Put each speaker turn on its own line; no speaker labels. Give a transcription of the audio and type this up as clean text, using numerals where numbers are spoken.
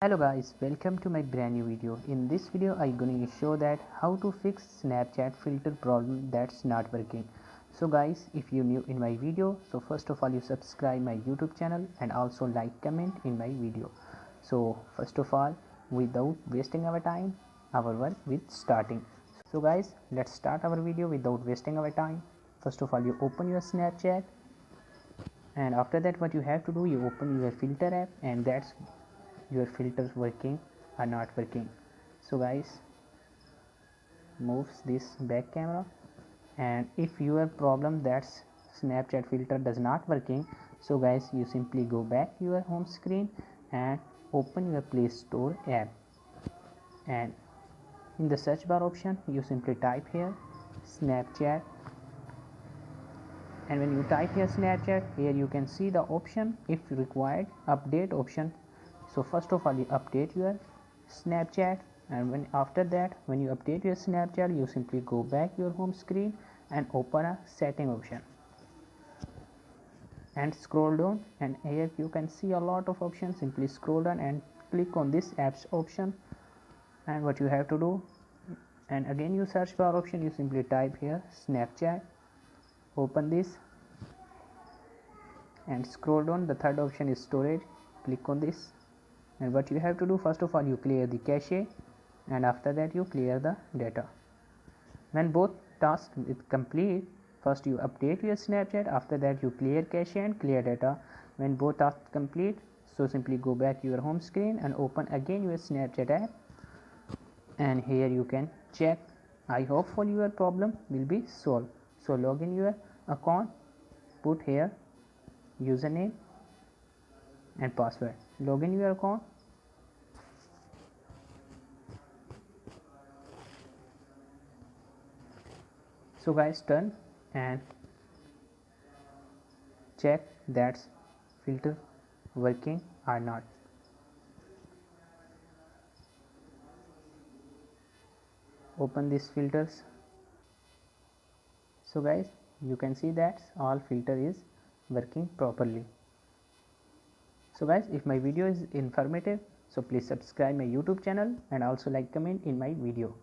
Hello guys, welcome to my brand new video. In this video I'm going to show that how to fix Snapchat filter problem that's not working. So guys, if you're new in my video, so first of all you subscribe my YouTube channel and also like, comment in my video. So first of all, without wasting our time, our work with starting. So guys, let's start our video without wasting our time. First of all, you open your Snapchat, and after that what you have to do, you open your filter app, and that's your filters working or not working. So guys, moves this back camera, and if your problem that's Snapchat filter does not working, so guys you simply go back your home screen and open your Play Store app, and in the search bar option you simply type here Snapchat, and when you type here Snapchat, here you can see the option if required update option. So first of all you update your Snapchat, and after that when you update your Snapchat you simply go back your home screen and open a setting option and scroll down, and here you can see a lot of options. Simply scroll down and click on this apps option, and what you have to do, and again you search bar option you simply type here Snapchat, open this and scroll down. The third option is storage, click on this, and what you have to do, first of all you clear the cache, and after that you clear the data. When both tasks is complete, first you update your Snapchat, after that you clear cache and clear data. When both tasks complete, so simply go back your home screen and open again your Snapchat app, and here you can check. I hope for your problem will be solved. So log in your account, put here username and password, log in your account, so guys turn and check that's filter working or not. Open these filters, so guys you can see that all filter is working properly. So guys, if my video is informative, so please subscribe my YouTube channel and also like, comment in my video.